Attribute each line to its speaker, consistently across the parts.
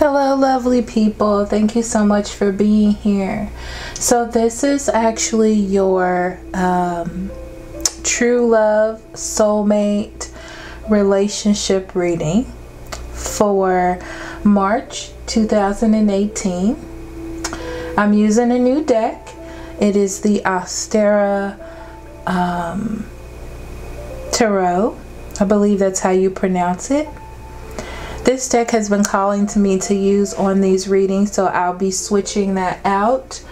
Speaker 1: Hello, lovely people. Thank you so much for being here. So this is actually your true love soulmate relationship reading for March 2018. I'm using a new deck. It is the Astera Tarot. I believe that's how you pronounce it. This deck has been calling to me to use on these readings, so I'll be switching that out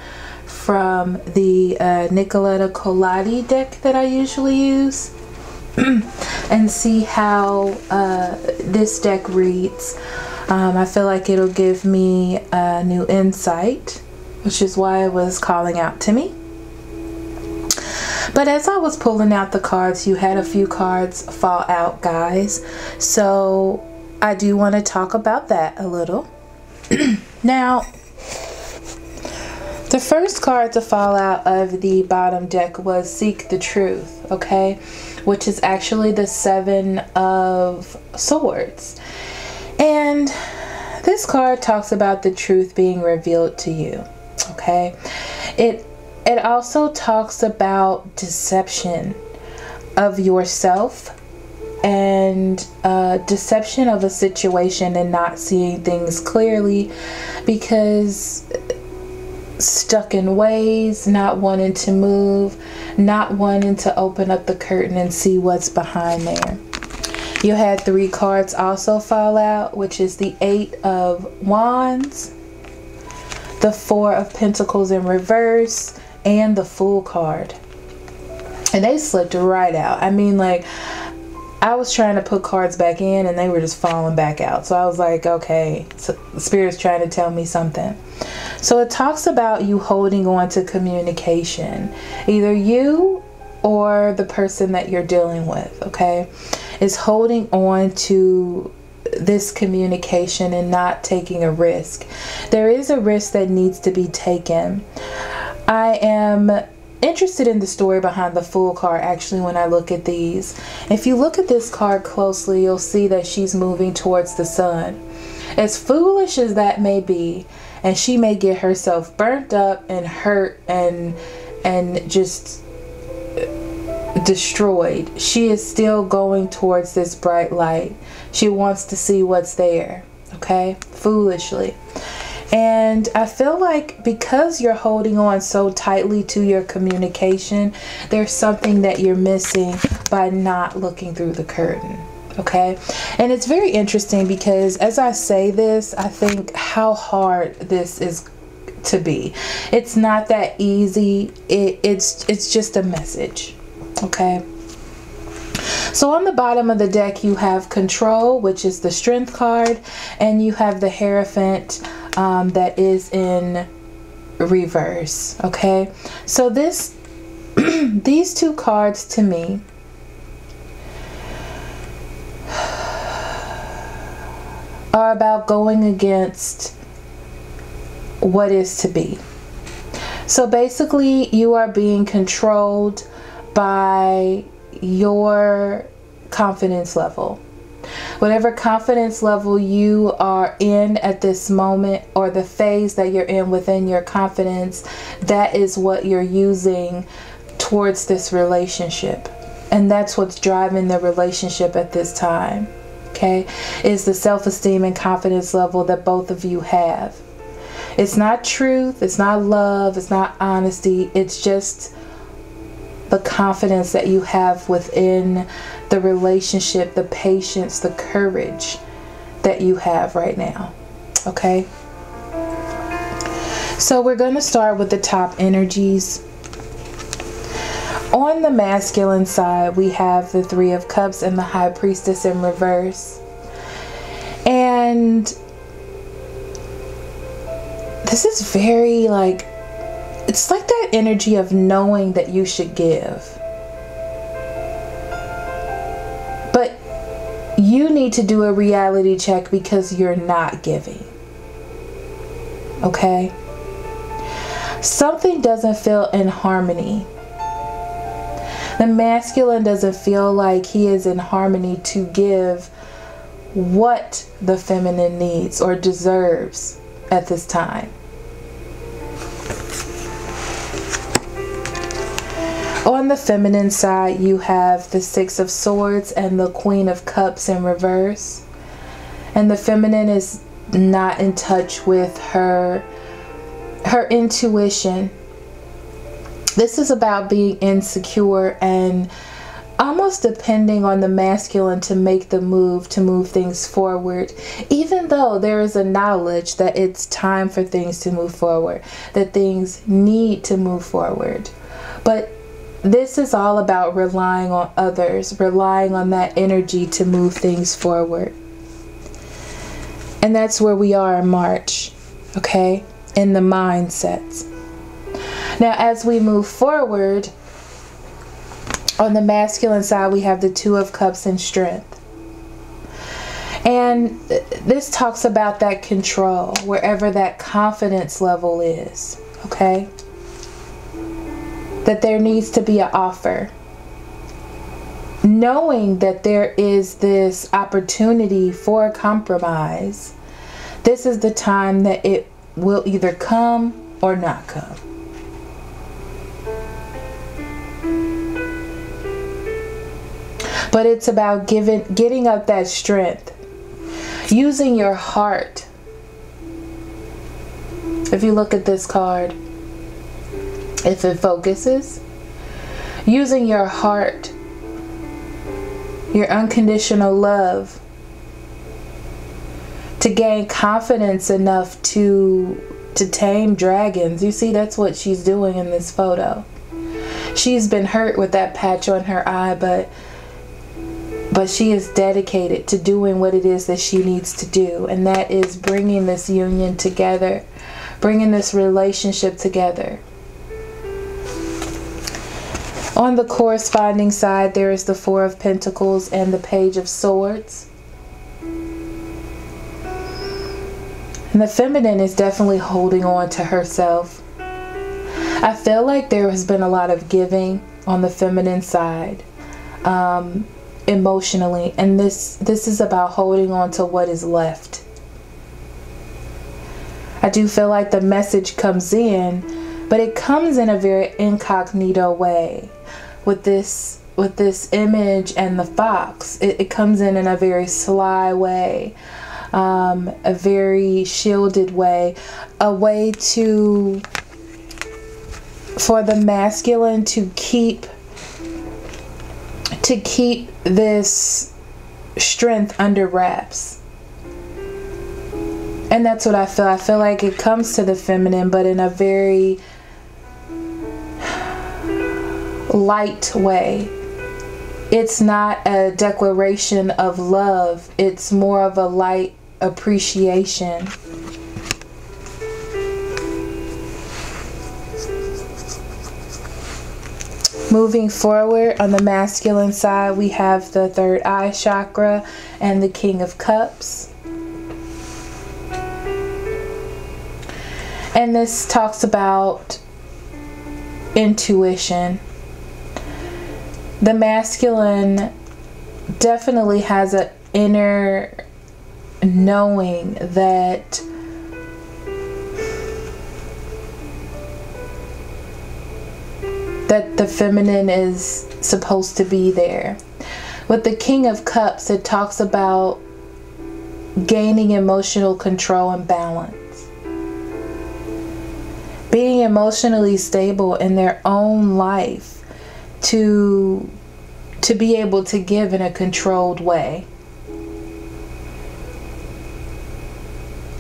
Speaker 1: from the Nicoletta Colati deck that I usually use and see how this deck reads. I feel like it'll give me a new insight, which is why it was calling out to me. But as I was pulling out the cards, you had a few cards fall out, guys. So I do want to talk about that a little. Now, the first card to fall out of the bottom deck was Seek the Truth, okay? Which is actually the Seven of Swords. And this card talks about the truth being revealed to you, okay? It also talks about deception of yourself and deception of a situation and not seeing things clearly because stuck in ways, not wanting to move, not wanting to open up the curtain and see what's behind there. You had three cards also fall out, which is the Eight of Wands, the Four of Pentacles in reverse, and the Fool card. And they slipped right out. I mean, like, I was trying to put cards back in and they were just falling back out. So I was like, okay, so the Spirit's trying to tell me something. So it talks about you holding on to communication. Either you or the person that you're dealing with, okay, is holding on to this communication and not taking a risk. There is a risk that needs to be taken. I am interested in the story behind the Fool card actually when I look at these. If you look at this card closely, you'll see that she's moving towards the sun. As foolish as that may be, and she may get herself burnt up and hurt and just destroyed, she is still going towards this bright light. She wants to see what's there, okay? Foolishly. And I feel like because you're holding on so tightly to your communication, there's something that you're missing by not looking through the curtain, okay? And it's very interesting because as I say this, I think how hard this is to be. It's not that easy. It's just a message, okay? So on the bottom of the deck, you have Control, which is the Strength card, and you have the Hierophant that is in reverse, okay? So this these two cards to me are about going against what is to be. So basically you are being controlled by your confidence level. Whatever confidence level you are in at this moment, or the phase that you're in within your confidence, that is what you're using towards this relationship. And that's what's driving the relationship at this time, okay? Is the self-esteem and confidence level that both of you have. It's not truth, it's not love, it's not honesty, it's just the confidence that you have within the relationship, the patience, the courage that you have right now, okay? So we're going to start with the top energies. On the masculine side, we have the Three of Cups and the High Priestess in reverse. And this is very like, it's like that energy of knowing that you should give. But you need to do a reality check because you're not giving. Okay? Something doesn't feel in harmony. The masculine doesn't feel like he is in harmony to give what the feminine needs or deserves at this time. On the feminine side, you have the Six of Swords and the Queen of Cups in reverse. And the feminine is not in touch with her intuition. This is about being insecure and almost depending on the masculine to make the move, to move things forward, even though there is a knowledge that it's time for things to move forward, that things need to move forward. But this is all about relying on others, relying on that energy to move things forward. And that's where we are in March, okay? In the mindsets. Now, as we move forward, on the masculine side, we have the Two of Cups and Strength. And this talks about that control, wherever that confidence level is, okay? That there needs to be an offer. Knowing that there is this opportunity for compromise, this is the time that it will either come or not come. But it's about getting up that strength, using your heart. If you look at this card, if it focuses, using your heart, your unconditional love, to gain confidence enough to tame dragons. You see, that's what she's doing in this photo. She's been hurt with that patch on her eye, but she is dedicated to doing what it is that she needs to do, and that is bringing this union together, bringing this relationship together. On the corresponding side, there is the Four of Pentacles and the Page of Swords. And the feminine is definitely holding on to herself. I feel like there has been a lot of giving on the feminine side, emotionally, and this is about holding on to what is left. I do feel like the message comes in, but it comes in a very incognito way. With this image and the fox, it comes in a very sly way, a very shielded way, a way for the masculine to keep this strength under wraps. And that's what I feel. I feel like it comes to the feminine, but in a very light way. It's not a declaration of love. It's more of a light appreciation. Moving forward, on the masculine side, we have the third eye chakra and the King of Cups. And this talks about intuition. The masculine definitely has an inner knowing that the feminine is supposed to be there. With the King of Cups, it talks about gaining emotional control and balance. Being emotionally stable in their own life to be able to give in a controlled way.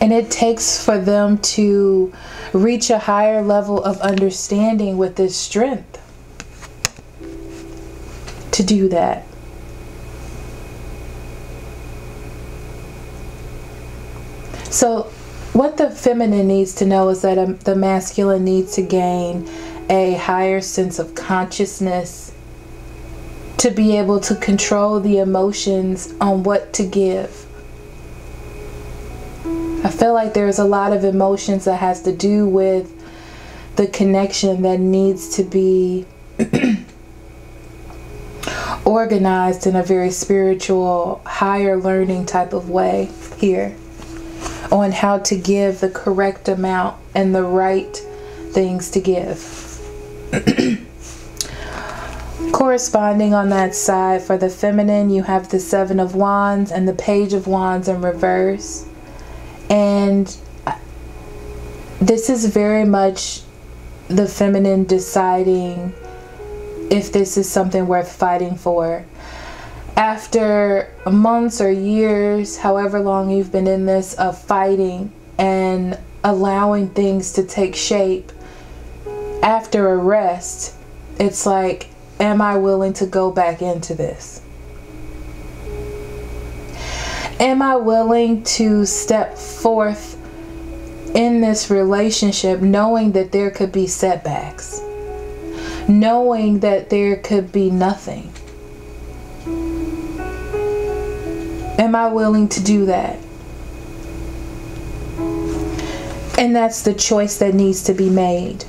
Speaker 1: And it takes for them to reach a higher level of understanding with this strength to do that. So what the feminine needs to know is that the masculine needs to gain a higher sense of consciousness to be able to control the emotions on what to give. I feel like there's a lot of emotions that has to do with the connection that needs to be organized in a very spiritual, higher learning type of way here on how to give the correct amount and the right things to give. Corresponding on that side for the feminine, you have the Seven of Wands and the Page of Wands in reverse. And this is very much the feminine deciding if this is something worth fighting for. After months or years, however long you've been in this, of fighting and allowing things to take shape, after a rest, it's like, am I willing to go back into this? Am I willing to step forth in this relationship knowing that there could be setbacks? Knowing that there could be nothing? Am I willing to do that? And that's the choice that needs to be made.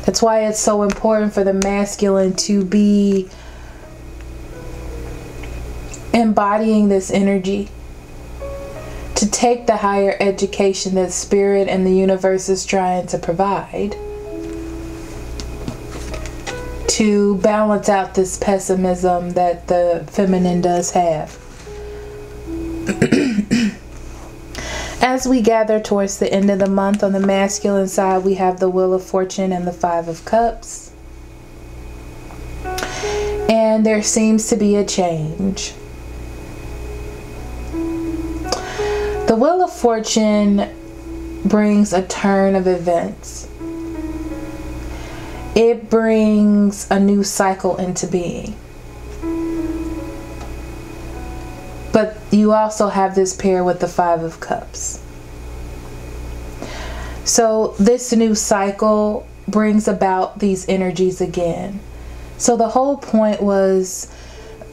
Speaker 1: That's why it's so important for the masculine to be embodying this energy, to take the higher education that spirit and the universe is trying to provide, to balance out this pessimism that the feminine does have. As we gather towards the end of the month, on the masculine side, we have the Wheel of Fortune and the Five of Cups. And there seems to be a change. The Wheel of Fortune brings a turn of events. It brings a new cycle into being. But you also have this pair with the Five of Cups. So this new cycle brings about these energies again. So the whole point was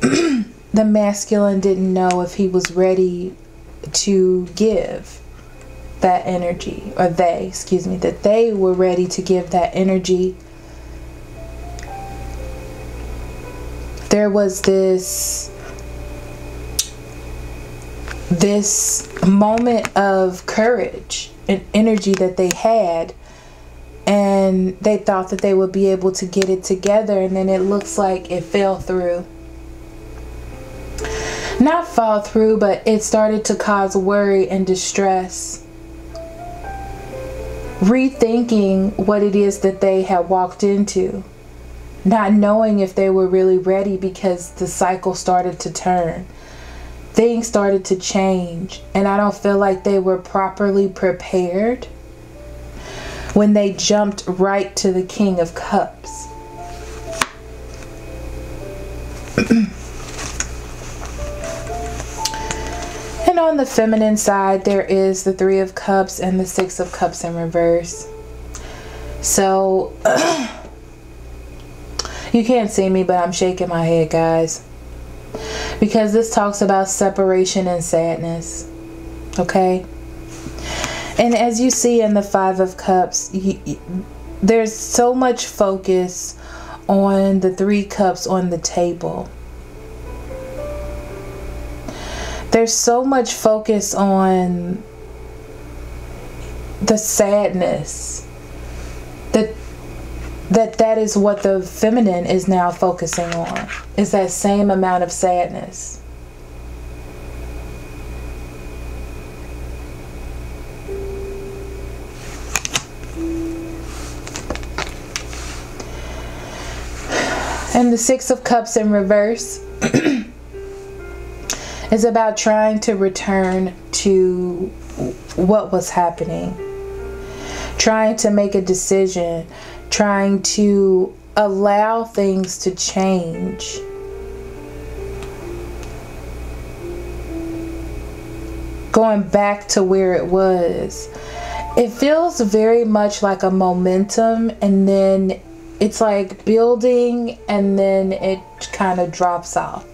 Speaker 1: the masculine didn't know if he was ready to give that energy, or that they were ready to give that energy. There was this moment of courage and energy that they had, and they thought that they would be able to get it together, and then it looks like it fell through. Not fall through, but it started to cause worry and distress. Rethinking what it is that they had walked into. Not knowing if they were really ready, because the cycle started to turn. Things started to change, and I don't feel like they were properly prepared when they jumped right to the King of Cups. And on the feminine side, there is the Three of Cups and the Six of Cups in reverse. So you can't see me, but I'm shaking my head, guys, because this talks about separation and sadness. Okay? And as you see in the Five of Cups, there's so much focus on the Three Cups on the table. There's so much focus on the sadness that is what the feminine is now focusing on, is that same amount of sadness. And the Six of Cups in reverse is about trying to return to what was happening, trying to make a decision, trying to allow things to change. Going back to where it was. It feels very much like a momentum, and then it's like building, and then it kind of drops off.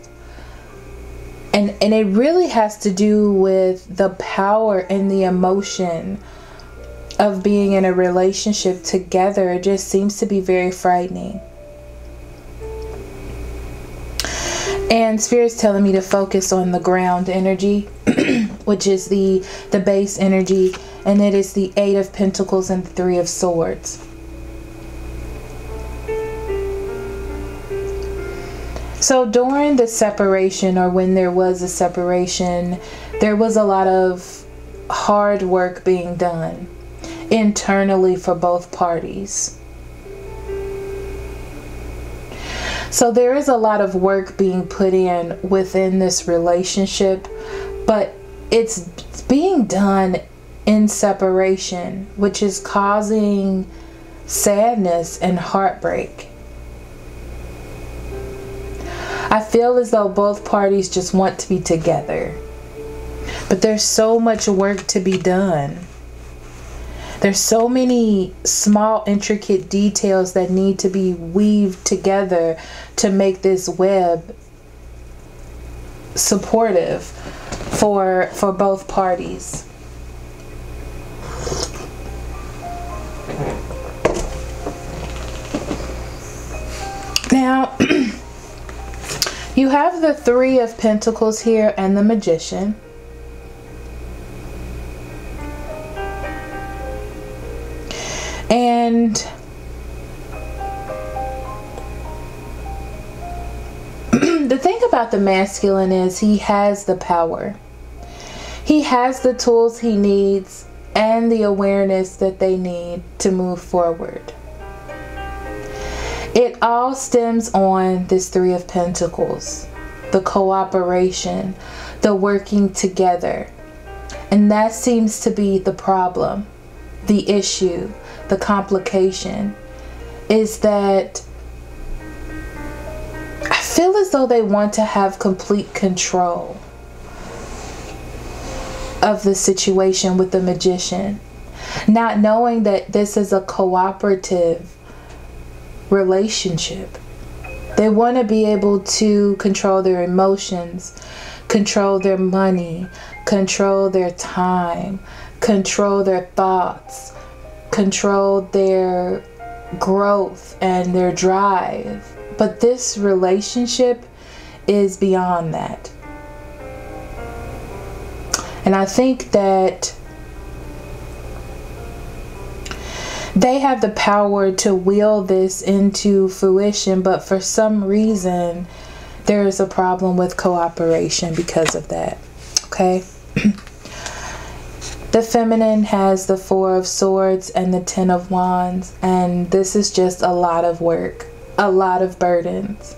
Speaker 1: And it really has to do with the power and the emotion of being in a relationship together. It just seems to be very frightening. And Spirit's telling me to focus on the ground energy, which is the base energy, and it is the 8 of Pentacles and the 3 of Swords. So during the separation, or when there was a separation, there was a lot of hard work being done internally for both parties. So there is a lot of work being put in within this relationship, but it's being done in separation, which is causing sadness and heartbreak. I feel as though both parties just want to be together, but there's so much work to be done. There's so many small, intricate details that need to be weaved together to make this web supportive for both parties. Now, you have the 3 of Pentacles here and the Magician. And the thing about the masculine is he has the power. He has the tools he needs and the awareness that they need to move forward. It all stems on this 3 of Pentacles, the cooperation, the working together. And that seems to be the problem, the issue. The complication is that I feel as though they want to have complete control of the situation with the Magician, not knowing that this is a cooperative relationship. They want to be able to control their emotions, control their money, control their time, control their thoughts, control their growth and their drive. But this relationship is beyond that. And I think that they have the power to will this into fruition, but for some reason there is a problem with cooperation because of that. Okay? The feminine has the 4 of Swords and the 10 of Wands, and this is just a lot of work, a lot of burdens.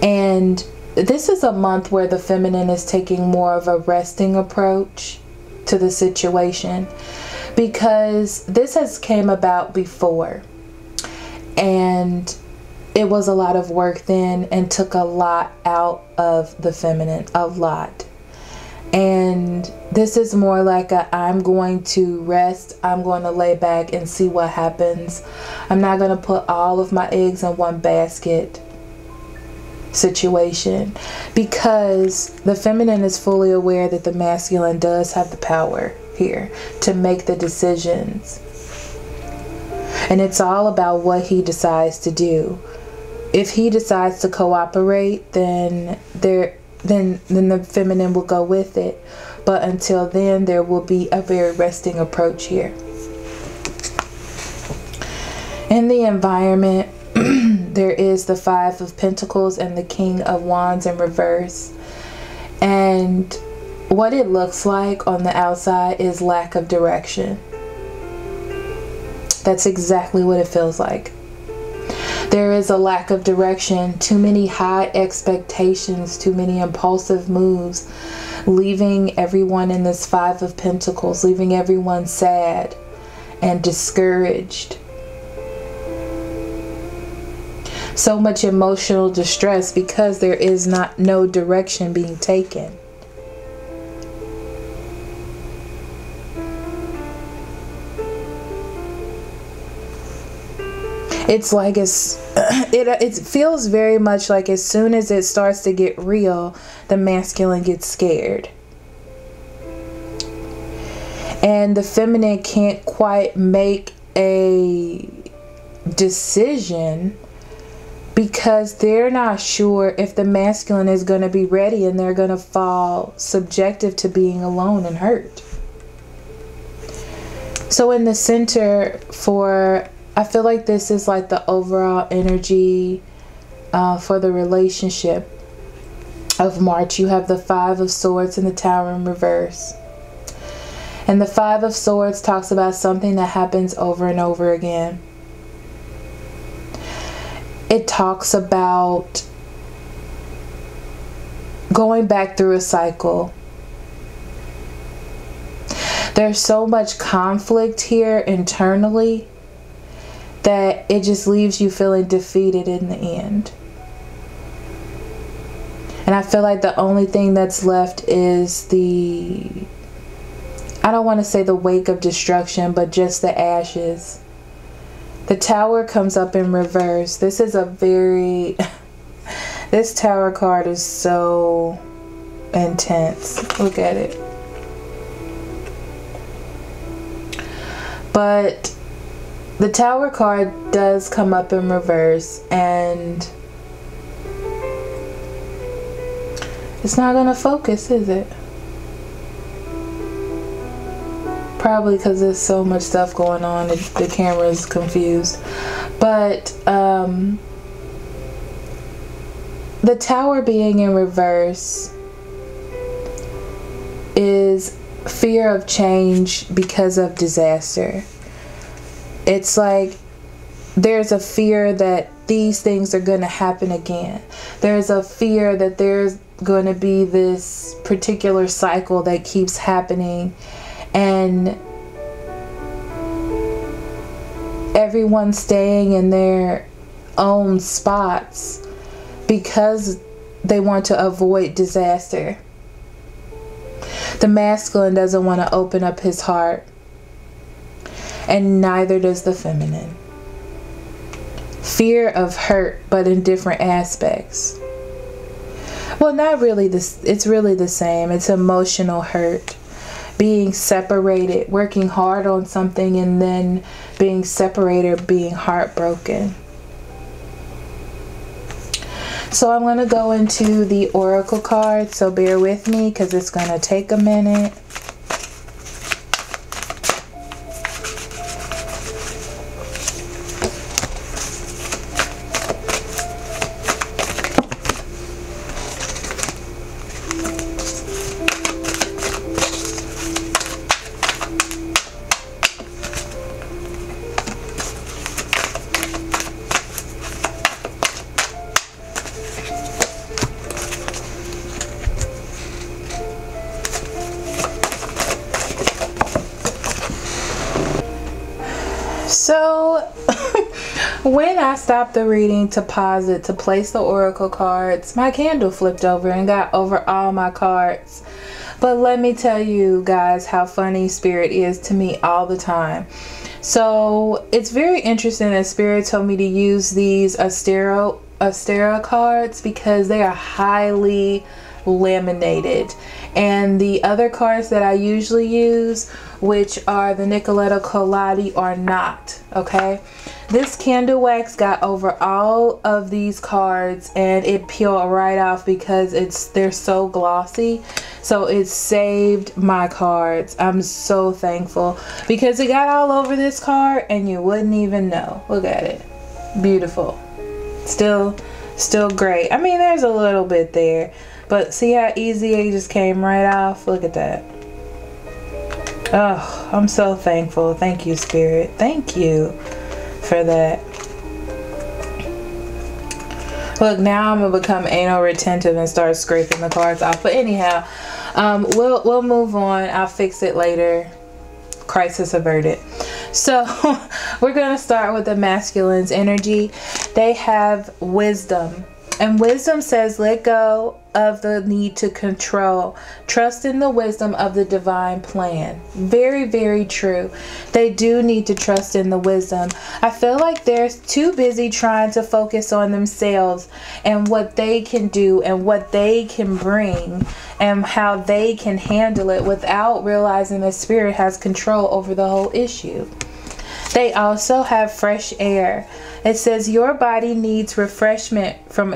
Speaker 1: And this is a month where the feminine is taking more of a resting approach to the situation, because this has came about before and it was a lot of work then and took a lot out of the feminine, a lot. And this is more like a, I'm going to rest, I'm going to lay back and see what happens. I'm not going to put all of my eggs in one basket situation, because the feminine is fully aware that the masculine does have the power here to make the decisions. And it's all about what he decides to do. If he decides to cooperate, then the feminine will go with it. But until then, there will be a very resting approach here. In the environment, there is the 5 of Pentacles and the King of Wands in reverse. And what it looks like on the outside is lack of direction. That's exactly what it feels like. There is a lack of direction, too many high expectations, too many impulsive moves, leaving everyone in this 5 of Pentacles, leaving everyone sad and discouraged. So much emotional distress because there is no direction being taken. It's like it feels very much like as soon as it starts to get real, the masculine gets scared. And the feminine can't quite make a decision because they're not sure if the masculine is going to be ready, and they're going to fall subjective to being alone and hurt. So in the center I feel like this is like the overall energy for the relationship of March. You have the Five of Swords and the Tower in reverse. And the Five of Swords talks about something that happens over and over again. It talks about going back through a cycle. There's so much conflict here internally that it just leaves you feeling defeated in the end. And I feel like the only thing that's left is I don't want to say the wake of destruction, but just the ashes. The Tower comes up in reverse. This is this Tower card is so intense. Look at it. But the Tower card does come up in reverse, and it's not going to focus, is it? Probably because there's so much stuff going on, the camera is confused. But the Tower being in reverse is fear of change because of disaster. It's like there's a fear that these things are going to happen again. There's a fear that there's going to be this particular cycle that keeps happening, and everyone staying in their own spots because they want to avoid disaster. The masculine doesn't want to open up his heart, and neither does the feminine. Fear of hurt, but in different aspects. Well, not really. It's really the same. It's emotional hurt. Being separated, working hard on something, and then being separated, being heartbroken. So I'm going to go into the oracle card, so bear with me because it's going to take a minute. So when I stopped the reading to pause it to place the oracle cards, my candle flipped over and got over all my cards. But let me tell you guys how funny Spirit is to me all the time. So it's very interesting that Spirit told me to use these Astera cards because they are highly laminated, and the other cards that I usually use, which are the Nicoletta Collati, are not. Okay, this candle wax got over all of these cards and it peeled right off because they're so glossy, so it saved my cards. I'm so thankful because it got all over this card and you wouldn't even know. Look at it, beautiful. Still great. I mean, there's a little bit there, but see how easy it just came right off? Look at that. Oh, I'm so thankful. Thank you, Spirit. Thank you for that. Look, now I'm gonna become anal retentive and start scraping the cards off. But anyhow, we'll move on. I'll fix it later. Crisis averted. So we're gonna start with the masculine's energy. They have wisdom. And wisdom says, let go of the need to control. Trust in the wisdom of the divine plan. Very, very true. They do need to trust in the wisdom. I feel like they're too busy trying to focus on themselves and what they can do and what they can bring and how they can handle it without realizing that Spirit has control over the whole issue. They also have fresh air. It says your body needs refreshment from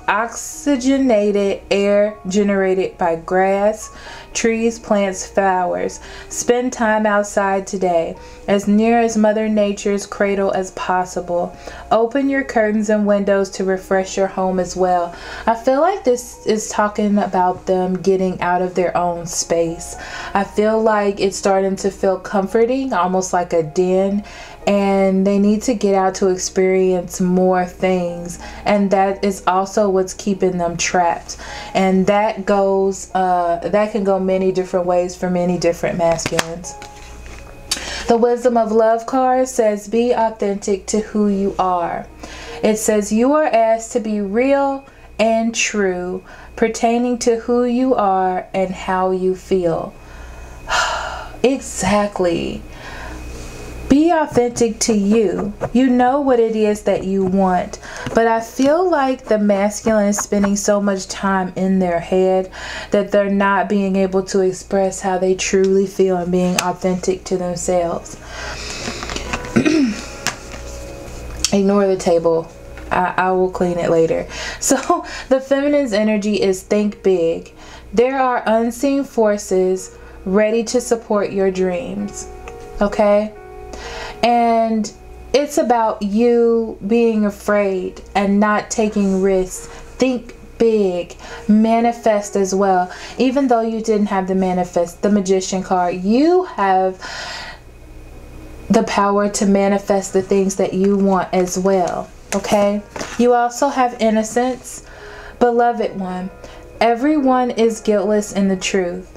Speaker 1: oxygenated air generated by grass, trees, plants, flowers. Spend time outside today, as near as Mother Nature's cradle as possible. Open your curtains and windows to refresh your home as well. I feel like this is talking about them getting out of their own space. I feel like it's starting to feel comforting, almost like a den, and they need to get out to experience more things, and that is also what's keeping them trapped. And that can go many different ways for many different masculines. The Wisdom of Love card says, be authentic to who you are. It says you are asked to be real and true, pertaining to who you are and how you feel. Exactly. Be authentic to you. You know what it is that you want. But I feel like the masculine is spending so much time in their head that they're not being able to express how they truly feel and being authentic to themselves. Ignore the table. I will clean it later. So the feminine's energy is think big. There are unseen forces ready to support your dreams. Okay? And it's about you being afraid and not taking risks. Think big. Manifest as well. Even though you didn't have the Magician card, you have the power to manifest the things that you want as well. Okay? You also have innocence. Beloved one, everyone is guiltless in the truth.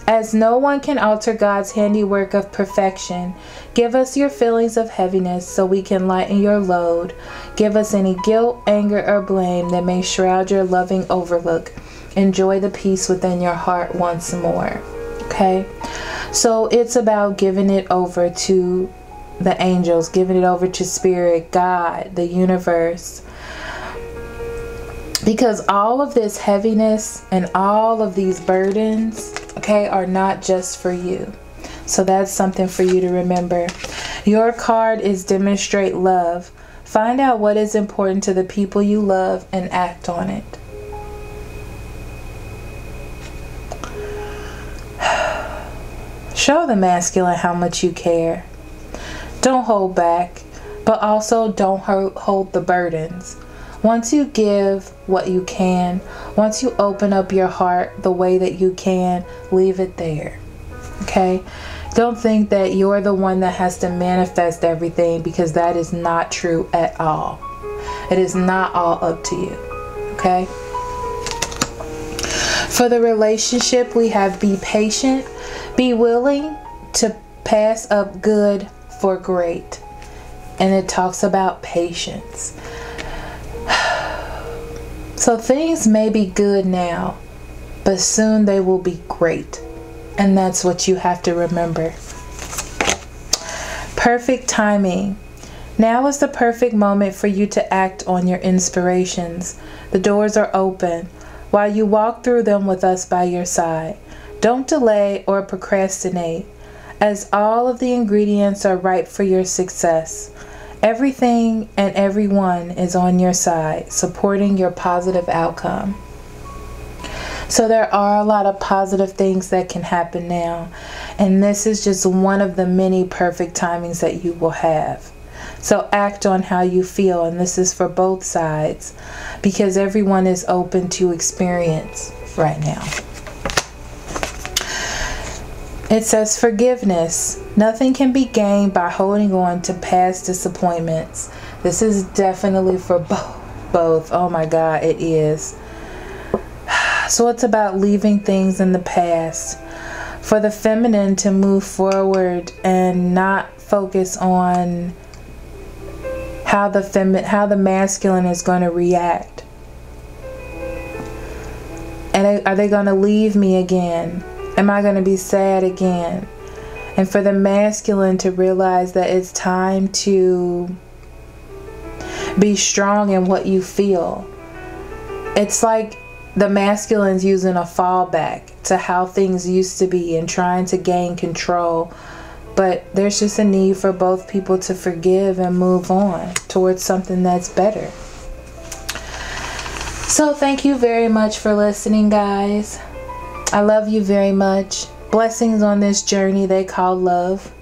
Speaker 1: As no one can alter God's handiwork of perfection, give us your feelings of heaviness so we can lighten your load. Give us any guilt, anger, or blame that may shroud your loving overlook. Enjoy the peace within your heart once more. Okay? So it's about giving it over to the angels, giving it over to Spirit, God, the universe. Because all of this heaviness and all of these burdens, okay, are not just for you. So that's something for you to remember. Your card is demonstrate love. Find out what is important to the people you love and act on it. Show the masculine how much you care. Don't hold back, but also don't hold the burdens. Once you give what you can, once you open up your heart the way that you can, leave it there. Okay? Don't think that you're the one that has to manifest everything, because that is not true at all. It is not all up to you. Okay? For the relationship, we have be patient. Be willing to pass up good for great. And it talks about patience. So things may be good now, but soon they will be great. And that's what you have to remember. Perfect timing. Now is the perfect moment for you to act on your inspirations. The doors are open while you walk through them with us by your side. Don't delay or procrastinate, as all of the ingredients are ripe for your success. Everything and everyone is on your side, supporting your positive outcome. So there are a lot of positive things that can happen now. And this is just one of the many perfect timings that you will have. So act on how you feel. And this is for both sides, because everyone is open to experience right now. It says forgiveness. Nothing can be gained by holding on to past disappointments. This is definitely for both. Oh my God, it is. So it's about leaving things in the past. For the feminine to move forward and not focus on how the masculine is going to react. And are they going to leave me again? Am I going to be sad again? And for the masculine to realize that it's time to be strong in what you feel. It's like the masculine's using a fallback to how things used to be and trying to gain control But there's just a need for both people to forgive and move on towards something that's better. So thank you very much for listening, guys. I love you very much. Blessings on this journey they call love.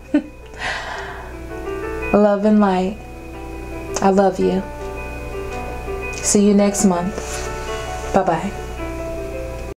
Speaker 1: Love and light. I love you. See you next month. Bye-bye.